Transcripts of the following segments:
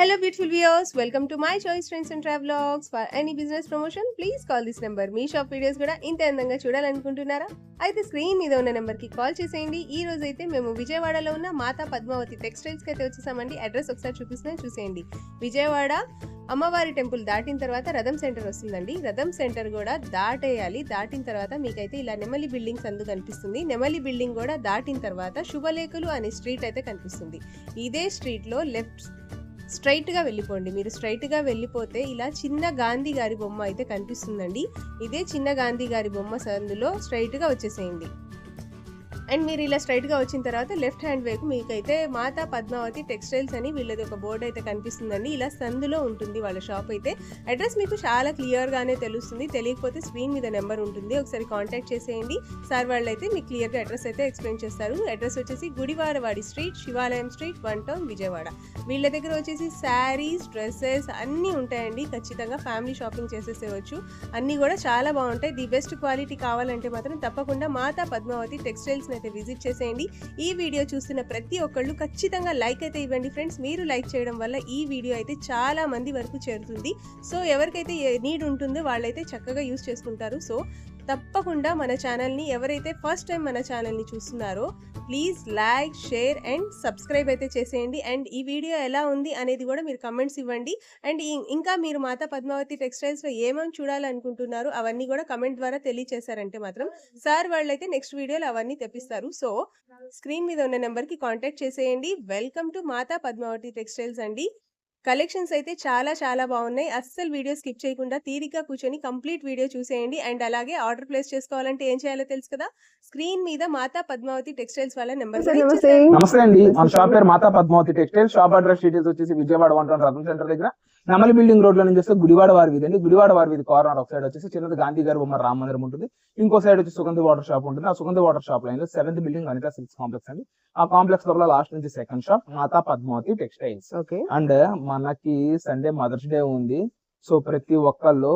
Hello beautiful viewers, welcome to my choice trends and travelogs. For any business promotion, please call this number. Me shop videos కూడా ఇంత అందంగా చూడాలనుకుంటున్నారా? అయితే screen మీద ఉన్న number కి call చేసేయండి. ఈ రోజు అయితే మేము విజయవాడలో ఉన్న మాతా పద్మావతి టెక్స్టైల్స్ కి అయితే వచ్చేసామండి. అడ్రస్ ఒకసారి చూపిస్తున్నాను, చూసేయండి. విజయవాడ అమ్మవారి టెంపుల్ దాటిన తర్వాత రథం సెంటర్ వస్తుందండి. రథం సెంటర్ కూడా దాటేయాలి. దాటిన తర్వాత మీకైతే ఇలా నెమలి బిల్డింగ్స్ అందు కనిపిస్తుంది. నెమలి బిల్డింగ్ కూడా దాటిన తర్వాత శుభలేఖలు అనే స్ట్రీట్ అయితే కనిపిస్తుంది. ఇదే స్ట్రీట్ లో లెఫ్ట్ స్ట్రైట్గా వెళ్ళిపోండి. మీరు స్ట్రైట్గా వెళ్ళిపోతే ఇలా చిన్న గాంధీ గారి బొమ్మ అయితే కనిపిస్తుందండి. ఇదే చిన్న గాంధీ గారి బొమ్మ సందులో స్ట్రైట్గా వచ్చేసేయండి. అండ్ మీరు ఇలా స్ట్రైట్గా వచ్చిన తర్వాత లెఫ్ట్ హ్యాండ్ వైపు మీకైతే మాతా పద్మావతి టెక్స్టైల్స్ అని వీళ్ళది ఒక బోర్డు అయితే కనిపిస్తుందండి. ఇలా సందులో ఉంటుంది వాళ్ళ షాప్ అయితే. అడ్రస్ మీకు చాలా క్లియర్గానే తెలుస్తుంది. తెలియకపోతే స్క్రీన్ మీద నెంబర్ ఉంటుంది, ఒకసారి కాంటాక్ట్ చేసేయండి. సార్ వాళ్ళు అయితే మీకు క్లియర్గా అడ్రస్ అయితే ఎక్స్ప్లెయిన్ చేస్తారు. అడ్రస్ వచ్చేసి గుడివారవాడి స్ట్రీట్, శివాలయం స్ట్రీట్, 1 టౌన్, విజయవాడ. వీళ్ళ దగ్గర వచ్చేసి శారీస్, డ్రెస్సెస్ అన్నీ ఉంటాయండి. ఖచ్చితంగా ఫ్యామిలీ షాపింగ్ చేసేసేవచ్చు. అన్నీ కూడా చాలా బాగుంటాయి. ది బెస్ట్ క్వాలిటీ కావాలంటే మాత్రం తప్పకుండా మాతా పద్మావతి టెక్స్టైల్స్ అయితే విజిట్ చేసేయండి. ఈ వీడియో చూస్తున్న ప్రతి ఒక్కళ్ళు ఖచ్చితంగా లైక్ అయితే ఇవ్వండి ఫ్రెండ్స్. మీరు లైక్ చేయడం వల్ల ఈ వీడియో అయితే చాలా మంది వరకు చేరుతుంది. సో ఎవరికైతే నీడ్ ఉంటుందో వాళ్ళైతే చక్కగా యూస్ చేసుకుంటారు. సో తప్పకుండా మన ఛానల్ని ఎవరైతే ఫస్ట్ టైం మన ఛానల్ని చూస్తున్నారో please like, share and subscribe అయితే చేసేయండి. అండ్ ఈ వీడియో ఎలా ఉంది అనేది కూడా మీరు కమెంట్స్ ఇవ్వండి. అండ్ ఇంకా మీరు మాతా పద్మావతి టెక్స్టైల్స్లో ఏమేమి చూడాలనుకుంటున్నారు అవన్నీ కూడా కమెంట్ ద్వారా తెలియచేశారంటే మాత్రం సార్ వాళ్ళైతే నెక్స్ట్ వీడియోలో అవన్నీ తెప్పిస్తారు. సో స్క్రీన్ మీద ఉన్న నెంబర్కి కాంటాక్ట్ చేసేయండి. Welcome to Mata Padmavati textiles అండి. కలెక్షన్స్ అయితే చాలా బాగున్నాయి. అస్సలు వీడియో స్కిప్ చేయకుండా తీరిక కూర్చొని కంప్లీట్ వీడియో చూసేయండి. అండ్ అలాగే ఆర్డర్ ప్లేస్ చేసుకోవాలంటే ఏం చేయాలో తెలుసు కదా, స్క్రీన్ మీద మాతా పద్మావతి టెక్స్టైల్స్ వాళ్ళ నెంబర్. నమస్తే అండి, మన షాప్ పేరు Mata Padmavati textiles. Shop address details వచ్చేసి విజయవాడ 1 టౌన్ రథం సెంటర్ దగ్గర నెమలి బిల్డింగ్ రోడ్ లో నుంచి వస్తే గుడివాడ వారి వీధి అండి. గుడివాడ వారి వీధి కార్నర్ ఒక సైడ్ వచ్చేసి చిన్నది గాంధీ గారి బొమ్మ రామ మందిరం ఉంటుంది. ఇంకో సైడ్ వచ్చి సుగంధి వాటర్ షాప్ ఉంటుంది. ఆ సుగంధి వాటర్ షాప్ లైన్ లో 7th building Anita silks complex అండి. ఆ కాంప్లెక్స్ లోపల లాస్ట్ నుంచి 2nd shop Mata Padmavati textiles. And మనకి సండే మదర్స్ డే ఉంది. సో ప్రతి ఒక్కళ్ళు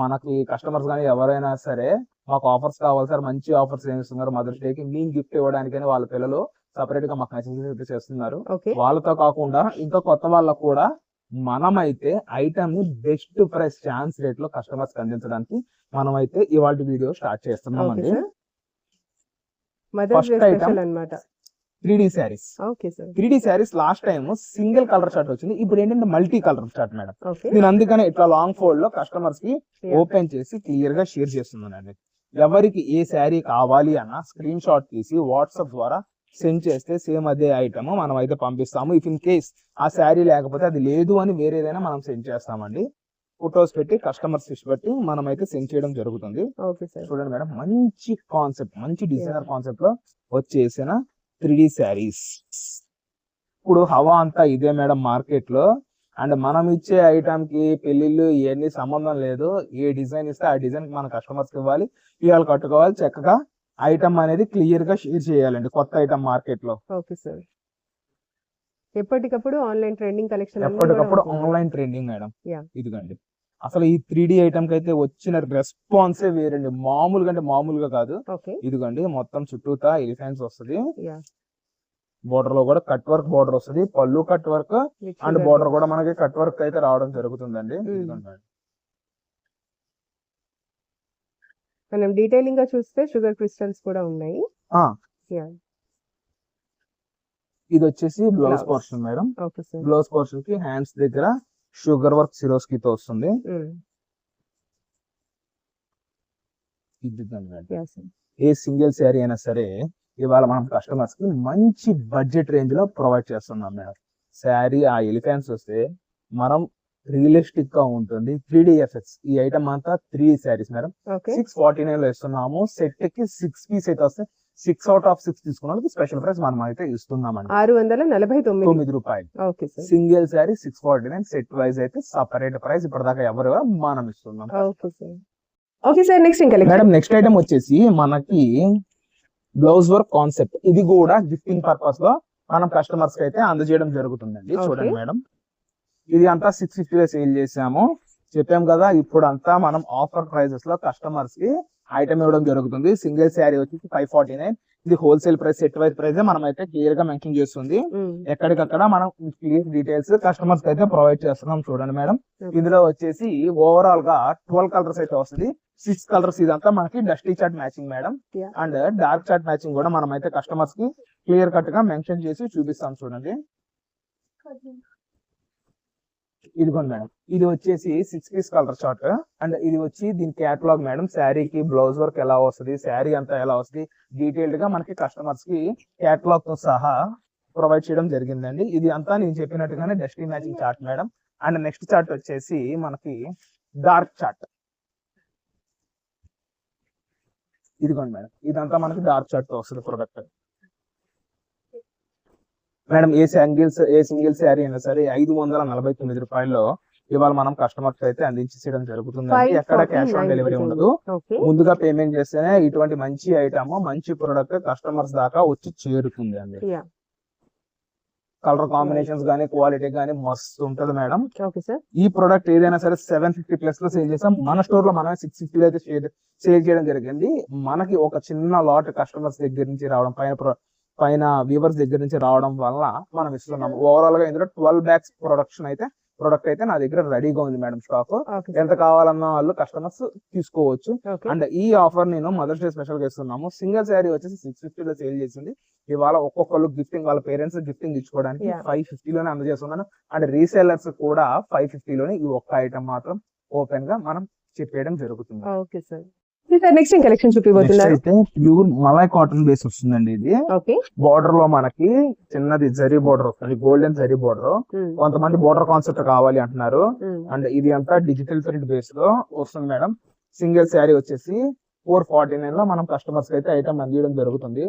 మనకి కస్టమర్స్ కానీ ఎవరైనా సరే మాకు ఆఫర్స్ కావాలి సార్, మంచి ఆఫర్స్ ఏమి ఇస్తున్నారు మదర్స్ డే కి, మేము గిఫ్ట్ ఇవ్వడానికని వాళ్ళ పిల్లలు సపరేట్ గా మాకు మెసేజ్ చేస్తున్నారు. వాళ్ళతో కాకుండా ఇంకా కొత్త వాళ్ళకు కూడా మనమైతే ఐటమ్ ని బెస్ట్ ప్రైస్ ఛాన్స్ రేట్ లో కస్టమర్స్ కి అందించడానికి మనమైతే ఇవాళ వీడియో స్టార్ట్ చేస్తున్నాం అండి. First item 3D saris. 3D saris last time single colour shirt వచ్చింది, ఇప్పుడు ఏంటంటే మల్టీ కలర్ షర్ట్ మేడం. నేను అందుకనే ఇట్లా లాంగ్ ఫోల్డ్ లో కస్టమర్స్ కి ఓపెన్ చేసి క్లియర్ గా షేర్ చేస్తున్నానండి. ఎవరికి ఏ శారీ కావాలి అన్న స్క్రీన్ షాట్ తీసి వాట్సాప్ ద్వారా సెండ్ చేస్తే సేమ్ అదే ఐటమ్ మనం అయితే పంపిస్తాము. ఇఫ్ ఇన్ కేస్ ఆ శారీ లేకపోతే అది లేదు అని వేరేదైనా మనం సెండ్ చేస్తామండి. ఫొటోస్ పెట్టి కస్టమర్స్ ఫిష్ బట్టి మనం అయితే సెండ్ చేయడం జరుగుతుంది. చూడండి మేడం, మంచి కాన్సెప్ట్, మంచి డిజైనర్ కాన్సెప్ట్ లో వచ్చేసిన 3D శారీస్. ఇప్పుడు హవా అంతా ఇదే మేడం మార్కెట్ లో. అండ్ మనం ఇచ్చే ఐటమ్ కి పెళ్లిళ్ళు ఇవన్నీ సంబంధం లేదు. ఏ డిజైన్ ఇస్తే ఆ డిజైన్ మన కస్టమర్స్ కి ఇవ్వాలి, ఇవాళ కట్టుకోవాలి. చక్కగా ఐటమ్ అనేది క్లియర్ గా షేర్ చేయాలండి కొత్త ఐటమ్ మార్కెట్ లో. ఎప్పటికప్పుడు ఆన్లైన్ ట్రెండింగ్ కలెక్షన్, ఎప్పటికప్పుడు ఆన్లైన్ ట్రెండింగ్ మేడం. ఇదిగండి అసలు ఈ 3D ఐటమ్ కి అయితే వచ్చిన రెస్పాన్సే వేరండి, మామూలుగా అంటే మామూలుగా కాదు. ఇదిగండి మొత్తం చుట్టూతా ఎలిఫెంట్స్ వస్తుంది. బోర్డర్ లో కూడా కట్ వర్క్ బోర్డర్ వస్తుంది, పళ్ళు కట్ వర్క్ అండ్ బోర్డర్ కూడా మనకి కట్ వర్క్ అయితే రావడం జరుగుతుందండి. మనం డీటెయిలింగ్ గా చూస్తే షుగర్ క్రిస్టల్స్ కూడా ఉన్నాయి. ఇది వచ్చేసి blouse portion madam. Blouse portion కి హ్యాండ్స్ దగ్గర షుగర్ వర్క్ సిరోస్కి తో వస్తుంది. ఏ సింగిల్ శారీ అయినా సరే ఇవాళ మనం కస్టమర్స్ కి మంచి బడ్జెట్ రేంజ్ లో ప్రొవైడ్ చేస్తున్నాం మేడం. శారీ ఆ ఎలిఫెంట్స్ వస్తే మనం రియలిస్టిక్ గా ఉంటుంది. 3D effects. ఈ ఐటమ్ అంతా 3 శారీస్ మేడం. 649 లో ఇస్తున్నాము. సెట్ కి 6 పీస్ అయితే వస్తే 6 out of 6 తీసుకున్న స్పెషల్ ప్రైస్ మనం అయితే ఇస్తున్నామండి, 649 రూపాయలు. సింగిల్ శారీ 649, సెట్ వైజ్ అయితే సపరేట్ ప్రైస్. ఇప్పటిదాకా ఎవరు మనం ఇస్తున్నాం. మేడం నెక్స్ట్ ఐటమ్ వచ్చేసి మనకి బ్లౌజ్ వర్క్ కాన్సెప్ట్. ఇది కూడా గిఫ్టింగ్ పర్పస్ లో మనం కస్టమర్స్ కి అయితే అందజేయడం జరుగుతుందండి. చూడండి మేడం, ఇది అంతా 650 లో సేల్ చేసాము చెప్పాం కదా. ఇప్పుడు అంతా మనం ఆఫర్ ప్రైజెస్ లో కస్టమర్స్ కి ఐటమ్ ఇవ్వడం జరుగుతుంది. సింగిల్ శారీ వచ్చేసి 549, ఇది wholesale price, set wise price మనం అయితే క్లియర్ గా మెన్షన్ చేస్తుంది. ఎక్కడికక్కడ మనం క్లియర్ డీటెయిల్స్ కస్టమర్స్ కి అయితే ప్రొవైడ్ చేస్తున్నాం. చూడండి మేడం, ఇందులో వచ్చేసి ఓవరాల్ గా 12 కలర్స్ అయితే వస్తుంది. 6 కలర్స్ ఇదంతా మనకి dusty chart matching madam. And dark chart matching కూడా మనం అయితే కస్టమర్స్ కి క్లియర్ కట్ గా మెన్షన్ చేసి చూపిస్తాం. చూడండి, ఇదిగోండి మేడం, ఇది వచ్చేసి 6 పీస్ కలర్ చార్ట్. అండ్ ఇది వచ్చి దీని క్యాటలాగ్ మేడం. శారీకి బ్లౌజ్ వర్క్ ఎలా వస్తుంది, శారీ అంతా ఎలా వస్తుంది, డీటెయిల్డ్ గా మనకి కస్టమర్స్ కి క్యాటలాగ్ తో సహా ప్రొవైడ్ చేయడం జరిగిందండి. ఇది అంతా నేను చెప్పినట్టుగానే dusty matching chart madam. And next chart వచ్చేసి మనకి డార్క్ చార్ట్. ఇదిగోండి మేడం, ఇదంతా మనకి డార్క్ చార్ట్ తో వస్తుంది product madam. A single sari అయినా సరే 549 రూపాయల్లో ఇవాళ మనం కస్టమర్స్ అయితే అందించడం జరుగుతుంది. ఎక్కడ క్యాష్ ఆన్ డెలివరీ ఉండదు. ముందుగా పేమెంట్ చేస్తేనే ఇటువంటి మంచి ఐటమ్, మంచి ప్రొడక్ట్ కస్టమర్స్ దాకా వచ్చి చేరుతుంది అండి. కలర్ కాంబినేషన్స్ గానీ, క్వాలిటీ గానీ మస్తు ఉంటది మేడం. ఈ ప్రొడక్ట్ ఏదైనా సరే 750 ప్లస్ లో సేల్ చేసాం. మన స్టోర్ లో మనమే 650 అయితే సేల్ చేయడం జరిగింది. మనకి ఒక చిన్న లాట్ కస్టమర్స్ దగ్గర నుంచి రావడం, పైన వ్యూవర్స్ దగ్గర నుంచి రావడం వల్ల మనం ఇస్తున్నాం. ఓవరాల్ గా ఇందులో 12 బ్యాగ్స్ ప్రొడక్ట్ అయితే నా దగ్గర రెడీగా ఉంది మేడం. స్టాక్ ఎంత కావాలన్న వాళ్ళు కస్టమర్స్ తీసుకోవచ్చు. అండ్ ఈ ఆఫర్ నేను మదర్స్ డే స్పెషల్ గా ఇస్తున్నాము. సింగిల్ శారీ వచ్చేసి 650 లో సేల్ చేసింది. ఇవాళ ఒక్కొక్కళ్ళు గిఫ్టింగ్, వాళ్ళ పేరెంట్స్ గిఫ్టింగ్ ఇచ్చుకోవడానికి 550 లోనే అందజేస్తున్నాను. అండ్ రీసెల్లర్స్ కూడా 550 లోనే ఈ ఒక్క ఐటమ్ మాత్రం ఓపెన్ గా మనం చెప్పేయడం జరుగుతుంది. Okay sir. నెక్స్ట్ కలెక్షన్ చూపిపోతున్నారు. అయితే ప్యూర్ మలై కాటన్ బేస్ వస్తుందండి. ఇది బోర్డర్ లో మనకి చిన్నది జరీ బోర్డర్ వస్తుంది, గోల్డెన్ జరీ బోర్డర్. కొంతమంది బోర్డర్ కాన్సెప్ట్ కావాలి అంటున్నారు. అండ్ ఇది అంతా డిజిటల్ ప్రింట్ బేస్ లో వస్తుంది మేడం. సింగిల్ శారీ వచ్చేసి 449 లో మనం కస్టమర్స్ అయితే ఐటమ్ అందించడం జరుగుతుంది.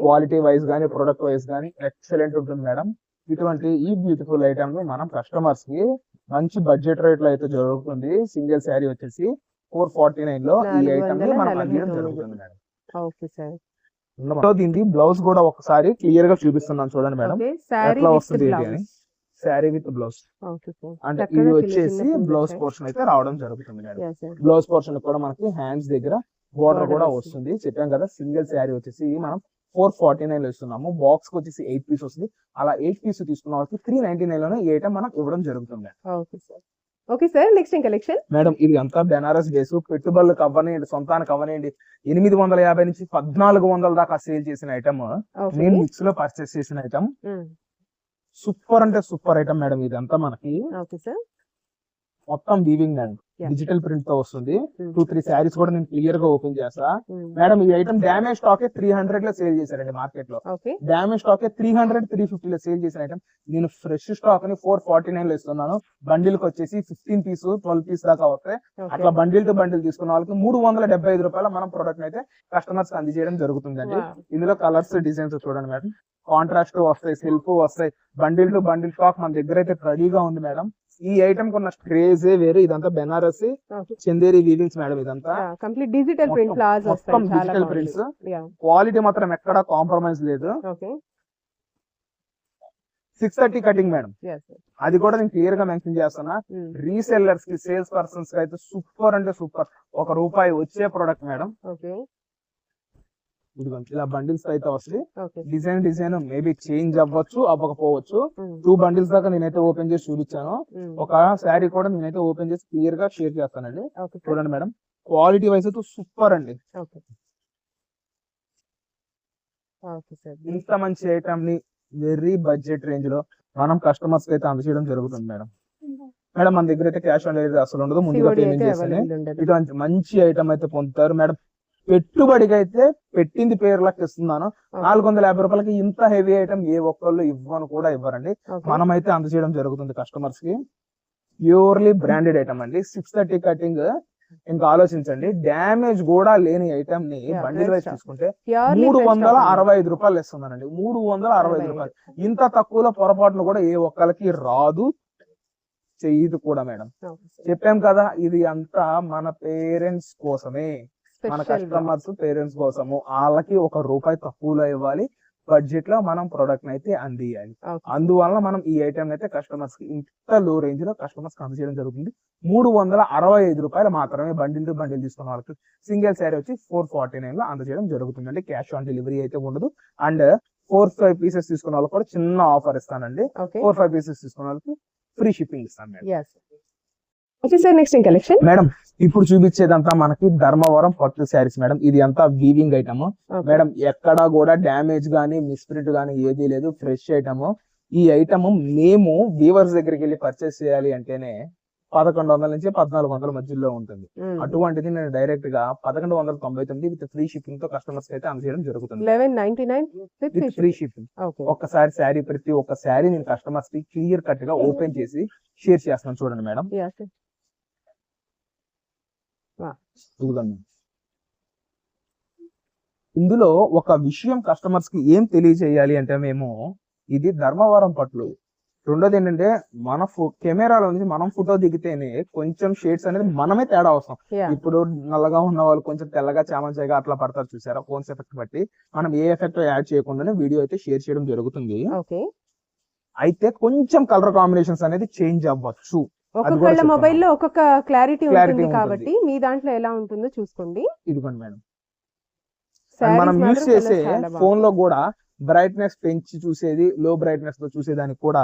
క్వాలిటీ వైజ్ గానీ, ప్రొడక్ట్ వైజ్ గానీ ఎక్సలెంట్ ఉంటుంది మేడం. ఇటువంటి ఈ బ్యూటిఫుల్ ఐటమ్ ని మనం కస్టమర్స్ కి మంచి బడ్జెట్ రేట్ లో అయితే జరుగుతుంది. సింగిల్ శారీ వచ్చేసి 449 లో ఈ ఐటమ్ ని మనం అందించడం జరుగుతుంది మేడం. దీనికి బ్లౌజ్ కూడా ఒకసారి క్లియర్ గా చూపిస్తున్నాను చూడండి మేడం, ఎట్లా వస్తుంది అని. Sari with blouse. అంటే ఇది వచ్చేసి బ్లౌజ్ పోర్షన్ అయితే రావడం జరుగుతుంది మేడం. బ్లౌజ్ పోర్షన్ కూడా మనకి హ్యాండ్స్ దగ్గర బోర్డర్ కూడా వస్తుంది. చెప్పాం కదా, సింగిల్ శారీ వచ్చేసి మనం 449 లో ఇస్తున్నాము. బాక్స్ కి వచ్చేసి 8 పీస్ వస్తుంది. అలా 8 పీస్ తీసుకున్న వాళ్ళకి 399 లోనే ఈ ఐటమ్ మనం ఇవ్వడం జరుగుతుంది. Okay sir, next collection madam. ఇది అంతా బెనారస్ బేస్. పెట్టుబడులకు అవ్వనివ్వండి, సొంతానికి అవ్వనివ్వండి, 850 నుంచి 1400 దాకా సేల్ చేసిన ఐటమ్ నేను మిక్స్ లో పర్చేస్ చేసిన ఐటమ్. సూపర్ అంటే సూపర్ ఐటమ్ మేడం. ఇదంతా మనకి మొత్తం వీవింగ్ అండ్ డిజిటల్ ప్రింట్ తో వస్తుంది. 2-3 శారీస్ కూడా నేను క్లియర్ గా ఓపెన్ చేస్తా మేడం. ఈ ఐటమ్ డ్యామేజ్ స్టాక్ 300 లో సేల్ చేశారండి మార్కెట్ లో. డ్యామేజ్ స్టాక్ 300-350 లో సేల్ చేసిన ఐటమ్ నేను ఫ్రెష్ స్టాక్ ని 449 లో ఇస్తున్నాను. బండిల్ కి వచ్చేసి 15 పీస్ 12 పీస్ దాకా వస్తాయి. అట్లా బండిల్ టు బండిల్ తీసుకున్న వాళ్ళకి 375 రూపాయల మనం ప్రొడక్ట్ అయితే కస్టమర్స్ కి అందజేయడం జరుగుతుందండి. ఇందులో కలర్స్, డిజైన్స్ చూడండి మేడం. కాంట్రాస్ట్ వస్తాయి, సెల్ఫ్ వస్తాయి. బండిల్ టు బండిల్ స్టాక్ మన దగ్గర అయితే రెడీగా ఉంది మేడం. ఈ ఐటమ్ కొన్న క్రేజే వేరు. ఇదంతా బెనారసి చందేరి వీవింగ్స్ మేడం. ఇదంతా కంప్లీట్ డిజిటల్ ప్రింట్ ప్లాజా మొత్తం డిజిటల్ ప్రింట్స్. క్వాలిటీ మాత్రం ఎక్కడ కాంప్రమైజ్ లేదు. 630 కటింగ్ మేడం. అది కూడా నేను క్లియర్ గా మెన్షన్ చేస్తున్నా. రీసెల్లర్స్ కి, సేల్స్ పర్సన్స్ కి అయితే సూపర్ అంటే సూపర్. ₹1 వచ్చే ప్రొడక్ట్ మేడం. ఇలా బండిల్స్ అయితే వస్తుంది. డిజైన్ మేబీ చేంజ్ అవ్వచ్చు, అవ్వకపోవచ్చు. 2 బండిల్స్ దాకా నేనైతే ఓపెన్ చేసి చూపించాను. ఒక శారీ కూడా నేనైతే ఓపెన్ చేసి క్లియర్ గా షేర్ చేస్తానండి. చూడండి మేడం, క్వాలిటీ వైజ్ అయితే సూపర్ అండి. ఇంత మంచి ఐటమ్ ని వెరీ బడ్జెట్ రేంజ్ లో మనం కస్టమర్స్ అయితే అందజేయడం జరుగుతుంది మేడం. మన దగ్గర అయితే క్యాష్ ఆన్ డెలివరీ అసలు ఉండదు. ముందుగా పేమెంట్ చేస్తేనే ఇటువంటి మంచి ఐటమ్ అయితే పొందుతారు మేడం. పెట్టుబడికి అయితే పెట్టింది పేర్లకు ఇస్తున్నాను. 450 రూపాయలకి ఇంత హెవీ ఐటమ్ ఏ ఒక్కళ్ళు ఇవ్వను కూడా ఇవ్వరండి. మనమైతే అందజేయడం జరుగుతుంది కస్టమర్స్ కి. ప్యూర్లీ బ్రాండెడ్ ఐటమ్ అండి. 630 కటింగ్. ఇంకా ఆలోచించండి, డ్యామేజ్ కూడా లేని ఐటమ్ ని బండిల్ వైజ్ తీసుకుంటే 365 రూపాయలు ఇస్తున్నానండి. 365 రూపాయలు. ఇంత తక్కువలో పొరపాటును కూడా ఏ ఒక్కరికి రాదు, చెయ్యదు కూడా మేడం. చెప్పాం కదా, ఇది అంతా మన పేరెంట్స్ కోసమే, మన కస్టమర్స్ పేరెంట్స్ కోసము. వాళ్ళకి ₹1 తక్కువలో ఇవ్వాలి. బడ్జెట్ లో మనం ప్రొడక్ట్ అయితే అందియాలి. అందువల్ల మనం ఈ ఐటమ్ అయితే కస్టమర్స్ కి ఇంత లో రేంజ్ లో కస్టమర్స్ కి అందజేయడం జరుగుతుంది. 365 రూపాయలు మాత్రమే బండిల్ టు బండిల్ తీసుకున్న వాళ్ళకి సింగిల్ శారీ వచ్చి 449 లో అందజేయడం జరుగుతుంది అండి. క్యాష్ ఆన్ డెలివరీ అయితే ఉండదు. అండ్ 4-5 పీసెస్ తీసుకున్న వాళ్ళకి కూడా చిన్న ఆఫర్ ఇస్తానండి. 4-5 పీసెస్ తీసుకున్న వాళ్ళకి ఫ్రీ షిప్పింగ్ ఇస్తాను madam. Okay sir, next collection madam ఇప్పుడు చూపించేదంతా మనకి ధర్మవరం పట్టు శారీస్ మేడం. ఇది అంతా వీవింగ్ ఐటమ్ మేడం. ఎక్కడా కూడా డ్యామేజ్ గానీ మిస్ప్రింట్ గానీ ఏదీ లేదు, ఫ్రెష్ ఐటమ్. ఈ ఐటమ్ మేము వీవర్స్ దగ్గరికి వెళ్ళి పర్చేస్ చేయాలి అంటేనే 1100 నుంచి 1400 మధ్యలో ఉంటుంది. అటువంటిది నేను డైరెక్ట్ గా 1199 విత్ ఫ్రీ షిప్పింగ్ తో కస్టమర్స్ అయితే అందజేయడం జరుగుతుంది. 1199 విత్ ఫ్రీ షిప్పింగ్. ఒక్కసారి శారీ ప్రతి ఒక్క శారీ నేను కస్టమర్స్ కి క్లియర్ కట్ గా ఓపెన్ చేసి షేర్ చేస్తున్నాను చూడండి మేడం. ఇందులో ఒక విషయం కస్టమర్స్ కి ఏం తెలియజేయాలి అంటే, మేము ఇది ధర్మవరం పట్లు. రెండోది ఏంటంటే మన కెమెరాలో నుంచి మనం ఫోటో దిగితేనే కొంచెం షేడ్స్ అనేది మనమే తేడా వస్తాం. ఇప్పుడు నల్లగా ఉన్న వాళ్ళు కొంచెం తెల్లగా చామంచాయిగా అట్లా పడతారు చూసారా, ఫోన్స్ ఎఫెక్ట్ బట్టి మనం ఏ ఎఫెక్ట్ యాడ్ చేయకుండానే వీడియో అయితే షేర్ చేయడం జరుగుతుంది. అయితే కొంచెం కలర్ కాంబినేషన్స్ అనేది చేంజ్ అవ్వచ్చు. ఒక్కొక్క మొబైల్ లో ఒక్కొక్క క్లారిటీ ఉంటుంది కాబట్టి మీ దాంట్లో ఎలా ఉంటుందో చూసుకోండి. ఇదిగోండి మేడం, మనం యూజ్ చేసే ఫోన్ లో కూడా బ్రైట్నెస్ పెంచి చూసేది, లో బ్రైట్నెస్ తో చూసేదానికి కూడా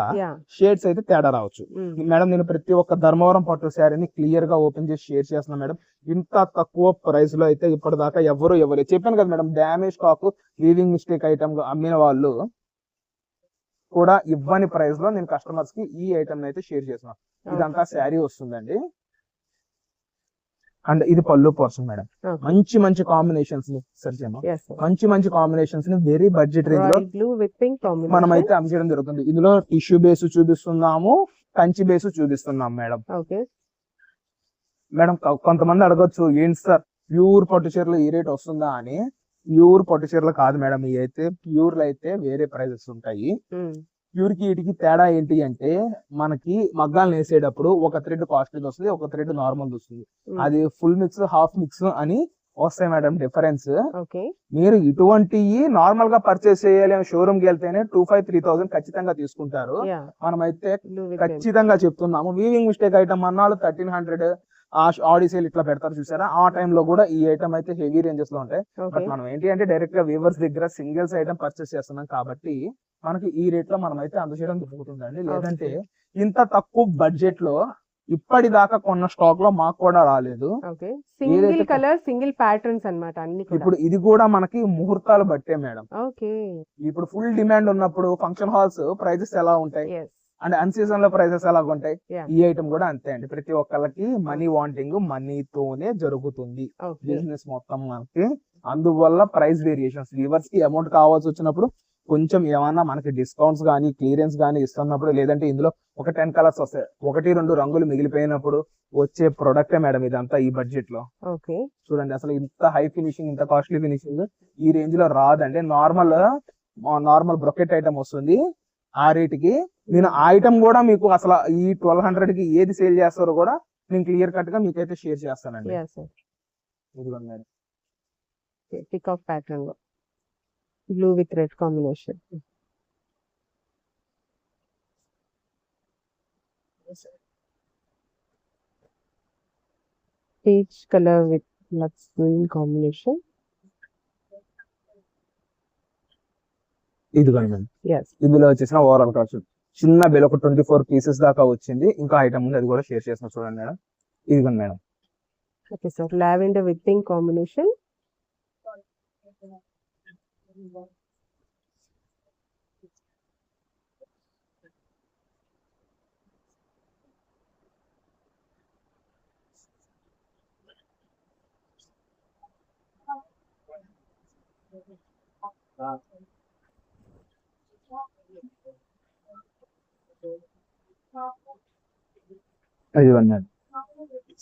షేడ్స్ అయితే తేడా రావచ్చు. మేడం నేను ప్రతి ఒక్క ధర్మవరం పట్టు శారీని క్లియర్ గా ఓపెన్ చేసి షేర్ చేస్తున్నాను మేడం. ఇంత తక్కువ ప్రైస్ లో అయితే ఇప్పటిదాకా ఎవరు చెప్పాను కదా madam, damage stock weaving mistake item అమ్మిన వాళ్ళు కూడా ఇవ్వని ప్రైస్ లో నేను కస్టమర్స్ కి ఈ ఐటమ్ అయితే షేర్ చేస్తున్నాను. ఇదంతా శారీ వస్తుందండి. అండ్ ఇది పళ్ళు పోర్షన్ మేడం. మంచి మంచి కాంబినేషన్స్ మంచి కాంబినేషన్స్ ని వెరీ బడ్జెట్ రేంజ్ లో మనం అయితే అమ్మడం జరుగుతుంది. ఇందులో టిష్యూ బేస్ చూపిస్తున్నాము, కంచి బేస్ చూపిస్తున్నాం మేడం. మేడం కొంతమంది అడగొచ్చు, ఏంటి సార్ ప్యూర్ పట్టు చీరలు ఈ రేట్ వస్తుందా అని. ప్యూర్ పట్టు చీరలు కాదు మేడం, ఇవి అయితే ప్యూర్ లో అయితే వేరే ప్రైజెస్ ఉంటాయి. ప్యూర్ కి వీటికి తేడా ఏంటి అంటే, మనకి మగ్గాలు వేసేటప్పుడు ఒక థ్రెడ్ కాస్ట్లీ వస్తుంది, ఒక థ్రెడ్ నార్మల్ వస్తుంది. అది ఫుల్ మిక్స్, హాఫ్ మిక్స్ అని వస్తాయి మేడం డిఫరెన్స్. మీరు ఇటువంటి నార్మల్ గా పర్చేస్ చేయాలి అని షోరూమ్ కి వెళ్తేనే 2500-3000 ఖచ్చితంగా తీసుకుంటారు. మనమైతే ఖచ్చితంగా చెప్తున్నాము, వీవింగ్ మిస్టేక్ ఐటమ్ అన్నాళ్ళు 1300 ఆడి సేల్ ఇట్లా పెడతారు చూసారా, ఆ టైంలో కూడా ఈ ఐటమ్ అయితే హెవీ రేంజెస్ లో ఉంటాయి. బట్ మనం ఏంటి అంటే డైరెక్ట్ గా వీవర్స్ దగ్గర సింగిల్స్ ఐటమ్ పర్చేస్ చేస్తున్నాం కాబట్టి మనకి ఈ రేట్ లో మనం అయితే అందజేయడం జరుగుతుందండి. లేదంటే ఇంత తక్కువ బడ్జెట్ లో ఇప్పటిదాకా కొన్న స్టాక్ లో మాకు కూడా రాలేదు. సింగిల్ కలర్ సింగిల్ ప్యాటర్న్స్ అన్నమాట అన్ని. ఇప్పుడు ఇది కూడా మనకి ముహూర్తాలు బట్టే మేడం. ఇప్పుడు ఫుల్ డిమాండ్ ఉన్నప్పుడు ఫంక్షన్ హాల్స్ ప్రైజెస్ ఎలా ఉంటాయి అండ్ అన్ సీజన్ లో ప్రైజెస్ ఎలా ఉంటాయి, ఈ ఐటమ్ కూడా అంతే అండి. ప్రతి ఒక్కళ్ళకి మనీ వాంటింగ్ మనీతోనే జరుగుతుంది బిజినెస్ మొత్తం మనకి. అందువల్ల ప్రైస్ వేరియేషన్స్, వ్యూవర్స్ కి అమౌంట్ కావాల్సి వచ్చినప్పుడు కొంచెం ఏమన్నా మనకి డిస్కౌంట్స్ గానీ క్లియరెన్స్ గానీ ఇస్తున్నప్పుడు, లేదంటే ఇందులో ఒక 10 కలర్స్ వస్తాయి, 1-2 రంగులు మిగిలిపోయినప్పుడు వచ్చే ప్రొడక్టే మేడం ఇదంతా ఈ బడ్జెట్ లో. చూడండి అసలు ఇంత హై ఫినిషింగ్, ఇంత కాస్ట్లీ ఫినిషింగ్ ఈ రేంజ్ లో రాదండి. నార్మల్ బ్రొకెట్ ఐటమ్ వస్తుంది ఆ రేట్ కి. నేను ఆ ఐటమ్ కూడా మీకు అసలు ఈ 1200 కి ఏది సేల్ చేస్తారో కూడా నేను క్లియర్ కట్ గా మీకైతే షేర్ చేస్తానండి. పికాక్ ప్యాటర్న్ లో blue with red combination. Peach colour with lux green combination. ఇదిగోండి ఇందులో వచ్చేసిన ఓవరాల్ కాస్ట్ చిన్న బిల్ ఒక 24 పీసెస్ దాకా వచ్చింది. ఇంకా ఐటమ్ ఉంది, అది కూడా షేర్ చేస్తున్నా చూడండి మేడం. ఇదిగోండి madam. Okay sir, lavender with pink combination.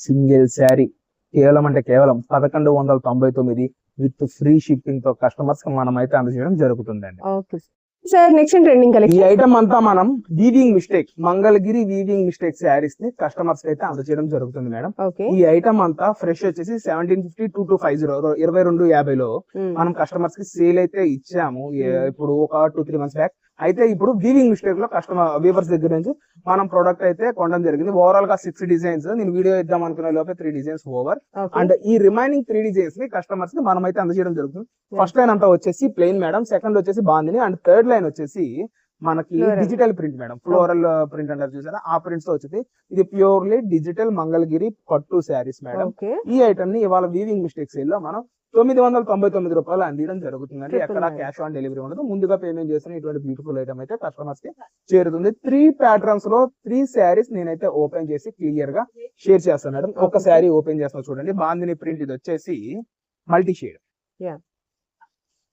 Single sari కేవలం 1199 విత్ ఫ్రీ షిప్పింగ్ తో కస్టమర్స్ మనం అయితే అందజేయడం జరుగుతుందండి. సార్ నెక్స్ట్ ట్రెండింగ్ ఈ కలెక్షన్. ఐటమ్ అంతా మనం weaving mistake Mangalagiri weaving mistake saris ని కస్టమర్స్ కి అయితే అందజేయడం జరుగుతుంది మేడం. ఓకే. ఈ ఐటమ్ అంతా ఫ్రెష్ వచ్చేసి 1750 2250లో మనం కస్టమర్స్ కి సేల్ అయితే ఇచ్చాము ఇప్పుడు ఒక 2-3 months బ్యాక్. అయితే ఇప్పుడు వీవింగ్ మిస్టేక్ లో కస్టమర్ వీవర్స్ దగ్గర నుంచి మనం ప్రొడక్ట్ అయితే కొనడం జరిగింది. ఓవరాల్ గా 6 డిజైన్స్ నేను వీడియో ఇద్దాం అనుకునే లోపే 3 డిజైన్స్ ఓవర్. అండ్ ఈ రిమైనింగ్ 3 డిజైన్స్ ని కస్టమర్స్ కి మనం అయితే అందజేయడం జరుగుతుంది. ఫస్ట్ లైన్ అంతా వచ్చేసి ప్లెయిన్ మేడం, సెకండ్ వచ్చేసి బాందిని, అండ్ థర్డ్ లైన్ వచ్చేసి మనకి digital print madam, floral print అంటారు చూసారా, ఆ ప్రింట్స్ తో వచ్చింది. ఇది ప్యూర్లీ డిజిటల్ మంగళగిరి పట్టు శారీస్ మేడం. ఈ ఐటమ్ ని ఇవాళ వీవింగ్ మిస్టేక్ సేల్ లో మనం 999 రూపాయలు అందించడం జరుగుతుందండి. ఎక్కడ క్యాష్ ఆన్ డెలివరీ ఉండదు. ముందుగా పేమెంట్ చేసిన ఇటువంటి బ్యూటిఫుల్ ఐటమ్ అయితే కస్టమర్స్ కి చేరుతుంది. 3 ప్యాటర్న్స్ లో 3 శారీస్ నేనైతే ఓపెన్ చేసి క్లియర్ గా షేర్ చేస్తాను మేడం. ఒక శారీ ఓపెన్ చేస్తాను చూడండి. బాందిని ప్రింట్, ఇది వచ్చేసి మల్టీ షేడ్.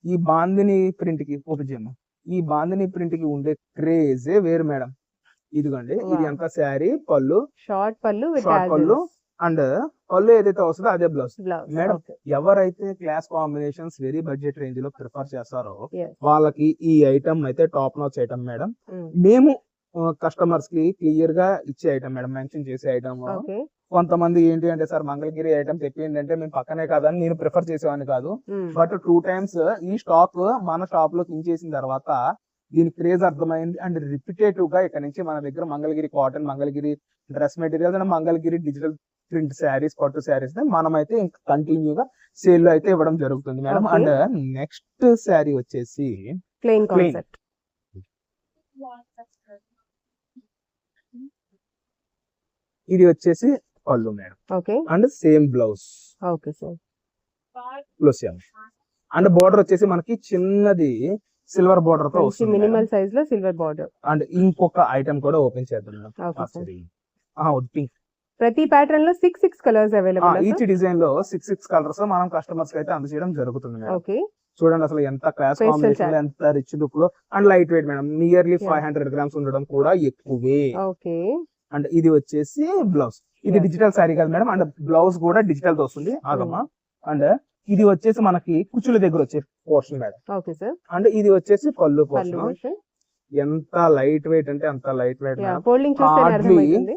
ఈ బాందిని ప్రింట్ కి ఓపెన్ చేయము. ఈ బాందిని ప్రింట్ కి ఉండే క్రేజే వేరు మేడం. ఇదిగోండి, ఇది ఎంత శారీ, పళ్ళు షార్ట్ పళ్ళు అండ్ పళ్ళు ఏదైతే వస్తుందో అదే బ్లౌజ్ మేడం. ఎవరైతే class combinations very budget range లో ప్రిఫర్ చేస్తారో వాళ్ళకి ఈ ఐటమ్ అయితే టాప్ నాచ్ ఐటమ్ మేడం. మేము కస్టమర్స్ కి క్లియర్ గా ఇచ్చే ఐటమ్ మేడం, మెన్షన్ చేసే ఐటమ్. కొంతమంది ఏంటి అంటే సార్ మంగళగిరి ఐటమ్ తెప్పింది అంటే మేము పక్కనే కాదని నేను ప్రిఫర్ చేసేవాడిని కాదు. బట్ 2 times ఈ స్టాక్ మన షాప్ లో ఇచ్చేసిన తర్వాత దీని క్రేజ్ అర్థమైంది. అండ్ రిపిటేటివ్ గా ఇక్కడ నుంచి మన దగ్గర Mangalagiri cotton, Mangalagiri dress materials and Mangalagiri digital print saris, పట్టు శారీస్ మనమైతే ఇంకా కంటిన్యూగా సేల్ లో అయితే ఇవ్వడం జరుగుతుంది మేడం. అండ్ నెక్స్ట్ శారీ వచ్చేసి ప్లెయిన్ కాన్సెప్ట్. ఇది వచ్చేసి పళ్ళు madam. Okay. And same blouse. Okay sir. Blouse and border వచ్చేసి మనకి చిన్నది సిల్వర్ బోర్డర్ తో వస్తుంది, మినిమల్ సైజ్ లో సిల్వర్ బోర్డర్. అండ్ ఇంకొక ఐటమ్ కూడా ఓపెన్ చేద్దాం మేడం. పింక్. ప్రతి ప్యాటర్న్ లో 6 కలర్స్ అవైలబుల్. ఈచ్ డిజైన్ లో 6 కలర్స్ మనం కస్టమర్స్ కి అయితే అందజేయడం జరుగుతుంది మేడం. ఓకే. చూడండి అసలు ఎంత క్లాస్ కాంబినేషన్, ఎంత రిచ్ లుక్ లో. And light weight madam, nearly 500 grams ఉండడం కూడా ఎక్కువే. ఓకే. అండ్ ఇది వచ్చేసి బ్లౌజ్. ఇది డిజిటల్ శారీ కదా మేడం, అండ్ బ్లౌజ్ కూడా డిజిటల్ తో వస్తుంది ఆగమ్మా. అండ్ ఇది వచ్చేసి మనకి కుచ్చుల దగ్గర వచ్చే portion madam. Okay sir. And ఇది వచ్చేసి పళ్ళు పోర్షన్. ఎంత లైట్ వెయిట్ అంటే అంత లైట్ వెయిట్ మేడం.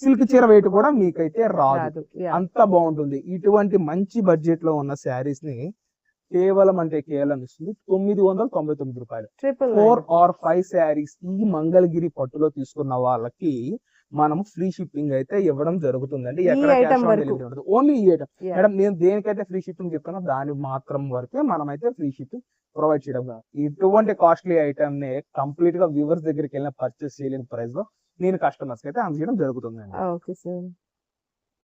సిల్క్ చీర వెయిట్ కూడా మీకైతే రాదు, అంత బాగుంటుంది. ఇటువంటి మంచి బడ్జెట్ లో ఉన్న శారీస్ ని కేవలం ఇస్తుంది 999 రూపాయలు. 4 or 5 శారీస్ ఈ మంగళగిరి పట్టులో తీసుకున్న వాళ్ళకి మనం ఫ్రీ షిప్పింగ్ అయితే ఇవ్వడం జరుగుతుందండి. ఎక్కడ క్యాష్ ఆన్ డెలివరీ ఉండదు. ఓన్లీ ఈ ఐటమ్ మేడం. నేను దేనికైతే ఫ్రీ షిప్పింగ్ చెప్తానో దాని మాత్రం వరకే మనం అయితే ఫ్రీ షిప్పింగ్ ప్రొవైడ్ చేయడం. ఇటువంటి కాస్ట్లీ ఐటమ్ ని కంప్లీట్ గా వ్యూవర్స్ దగ్గరికి వెళ్ళిన పర్చేస్ చేయలేని ప్రైస్ లో నేను కస్టమర్స్ కి అయితే అందజేయడం జరుగుతుంది.